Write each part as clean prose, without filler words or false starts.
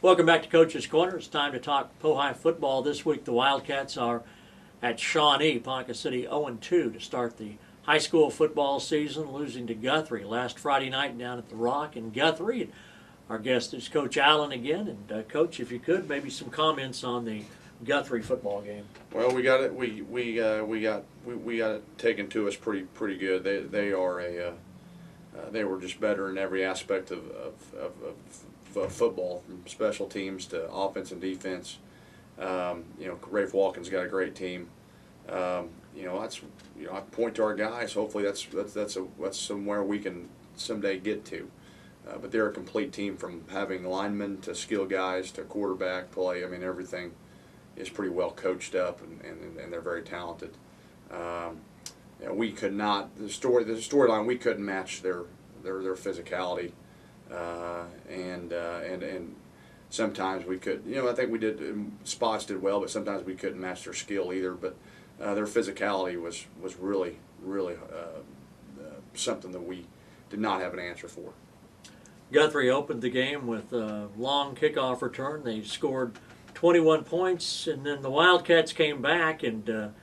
Welcome back to Coach's Corner. It's time to talk Pohai football. This week the Wildcats are at Shawnee, Ponca City, 0-2 to start the high school football season, losing to Guthrie last Friday night down at the Rock in Guthrie. Our guest is Coach Allen again, and Coach, if you could, maybe some comments on the Guthrie football game. Well, we got it. We got it taken to us pretty good. They were just better in every aspect of football, from special teams to offense and defense. Rafe Walken's got a great team. I point to our guys. Hopefully, that's somewhere we can someday get to. But they're a complete team, from having linemen to skill guys to quarterback play. I mean, everything is pretty well coached up, and they're very talented. We could not the storyline. We couldn't match their physicality. And sometimes we could, I think we did, spots did well, but sometimes we couldn't match their skill either. But their physicality was really something that we did not have an answer for. Guthrie opened the game with a long kickoff return. They scored 21 points, and then the Wildcats came back, and a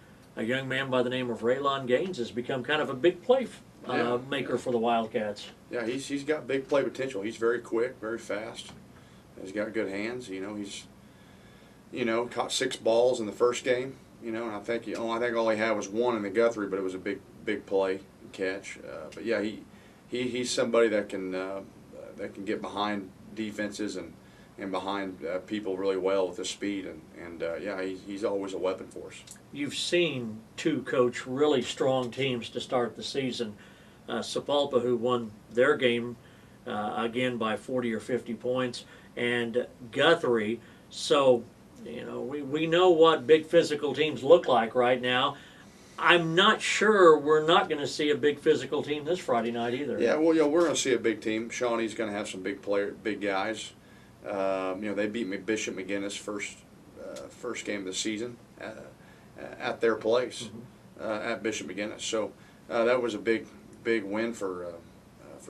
young man by the name of Raylon Gaines has become kind of a big play maker for the Wildcats. Yeah, he's got big play potential. He's very quick, very fast. He's got good hands. He's caught 6 balls in the first game. And I think all he had was 1 in the Guthrie, but it was a big play and catch. But yeah, he's somebody that can get behind defenses and behind people really well with his speed, and he's always a weapon for us. You've seen two coach really strong teams to start the season. Sapulpa, who won their game again by 40 or 50 points, and Guthrie. So, we know what big physical teams look like right now. I'm not sure we're not going to see a big physical team this Friday night either. Yeah, well, we're going to see a big team. Shawnee's going to have some big guys. They beat Bishop McGinnis first game of the season at their place, at Bishop McGinnis. So that was a big win for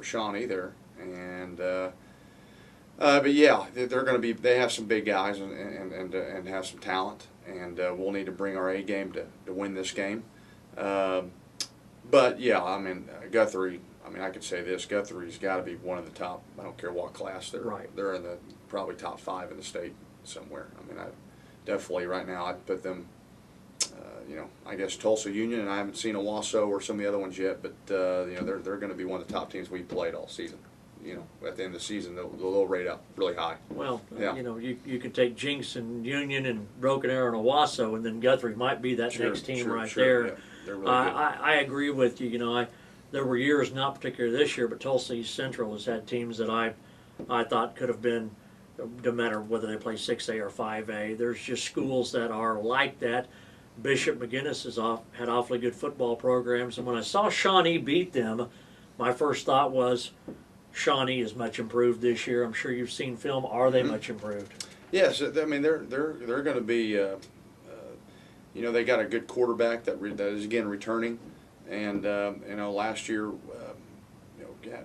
Shawnee there. And but yeah, they have some big guys and have some talent, and we'll need to bring our A game to win this game. But yeah, Guthrie. I could say this: Guthrie's got to be one of the top. I don't care what class they're. Right. They're in the probably top 5 in the state somewhere. I definitely right now I'd put them. I guess Tulsa Union, and I haven't seen Owasso or some of the other ones yet, but they're going to be one of the top teams we played all season. At the end of the season, they'll rate up really high. Well, yeah. You could take Jinx and Union and Broken Arrow and Owasso, and then Guthrie might be that next team right there. Yeah, they're really good. I agree with you. There were years, not particularly this year, but Tulsa East Central has had teams that I thought could have been, no matter whether they play 6A or 5A. There's just schools that are like that. Bishop McGinnis had awfully good football programs, and when I saw Shawnee beat them, my first thought was, Shawnee is much improved this year. I'm sure you've seen film. Are they much improved? Yes, they're going to be. They got a good quarterback that is again returning, and last year,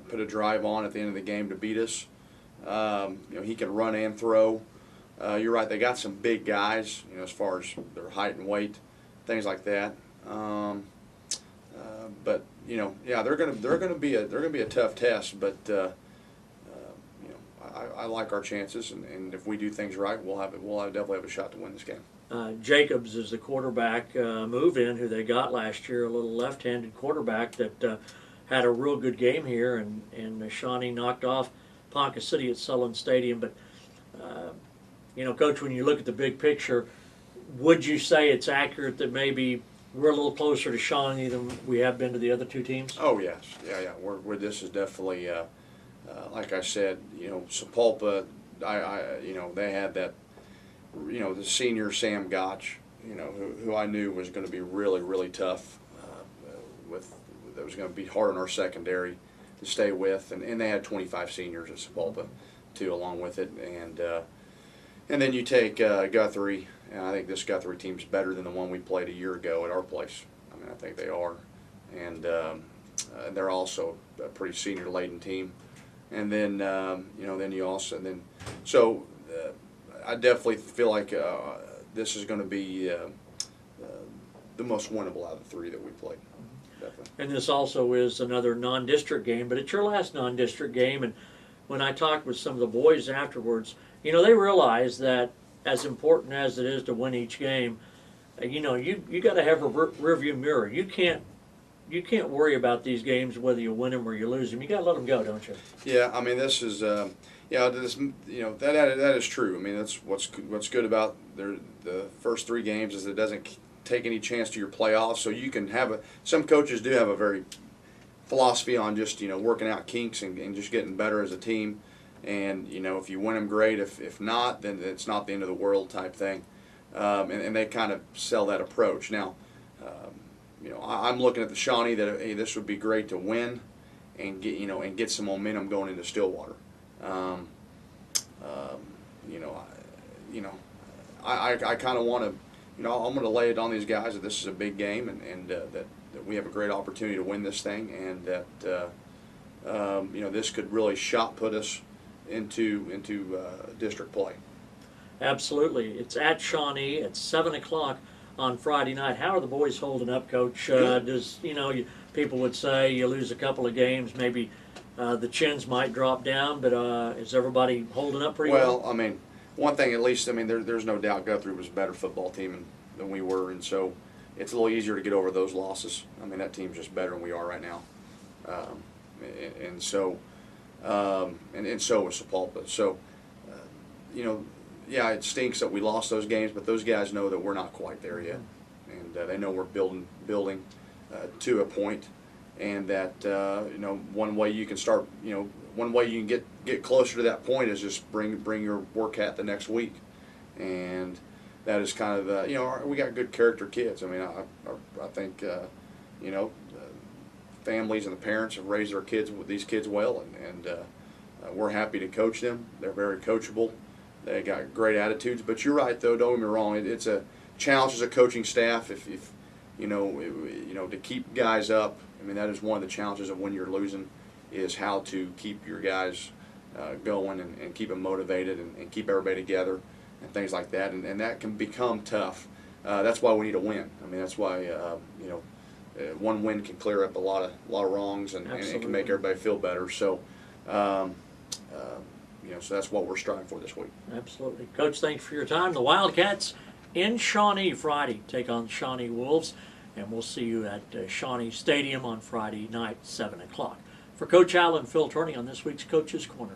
put a drive on at the end of the game to beat us. He can run and throw. You're right. They got some big guys. As far as their height and weight, things like that. But they're going to be a tough test. But I like our chances, and if we do things right, we'll definitely have a shot to win this game. Jacobs is the quarterback move-in who they got last year, a little left-handed quarterback that had a real good game here, and Shawnee knocked off Ponca City at Sullivan Stadium. But Coach, when you look at the big picture, would you say it's accurate that maybe we're a little closer to Shawnee than we have been to the other two teams? Oh yes, yeah. This is definitely, like I said, Sapulpa. They had that, the senior Sam Gotch, who I knew was going to be really tough. That was going to be hard on our secondary to stay with, and they had 25 seniors at Sapulpa too, along with it, and then you take Guthrie. And I think this Guthrie team's better than the one we played a year ago at our place. I think they are, and they're also a pretty senior-laden team. And then, then you also so I definitely feel like this is going to be the most winnable out of the three that we played. Definitely. And this also is another non-district game, but it's your last non-district game. And when I talked with some of the boys afterwards, you know, they realize that as important as it is to win each game, you know, you got to have a rearview mirror. You can't worry about these games whether you win them or you lose them. You got to let them go, don't you? Yeah, I mean, this is this, you know, that is true. I mean, that's what's good about the first three games is it doesn't take any chance to your playoffs. So you can have some coaches do have a very philosophy on just, you know, working out kinks and just getting better as a team. And, you know, if you win them, great. If not, then it's not the end of the world type thing. And they kind of sell that approach. Now, you know, I'm looking at the Shawnee that, hey, this would be great to win and get some momentum going into Stillwater. I kind of want to, you know, I'm going to lay it on these guys that this is a big game and that we have a great opportunity to win this thing, and that you know, this could really shot put us into district play. Absolutely. It's at Shawnee at 7 o'clock on Friday night. How are the boys holding up, Coach? Does, you know, people would say you lose a couple of games, maybe the chins might drop down, but is everybody holding up pretty well? Well, I mean, one thing at least, I mean, there's no doubt Guthrie was a better football team than we were, and so it's a little easier to get over those losses. I mean, that team's just better than we are right now, and so so was Sapulpa. So, you know, yeah, it stinks that we lost those games, but those guys know that we're not quite there yet, and they know we're building to a point, and that you know, one way you can start, you know, one way you can get closer to that point is just bring your Wildcat the next week, and that is kind of you know, we got good character kids. I mean, I think you know, families and the parents have raised their kids with these kids well, and we're happy to coach them. They're very coachable. They got great attitudes. But you're right, though. Don't get me wrong. It's a challenge as a coaching staff. If you know, to keep guys up. I mean, that is one of the challenges of when you're losing, is how to keep your guys going and keep them motivated and keep everybody together and things like that. And that can become tough. That's why we need a win. I mean, that's why you know, one win can clear up a lot of wrongs and it can make everybody feel better. So. You know, so that's what we're striving for this week. Absolutely. Coach, thanks for your time. The Wildcats in Shawnee Friday take on Shawnee Wolves, and we'll see you at Shawnee Stadium on Friday night, 7 o'clock. For Coach Al and Phil Turney on this week's Coach's Corner.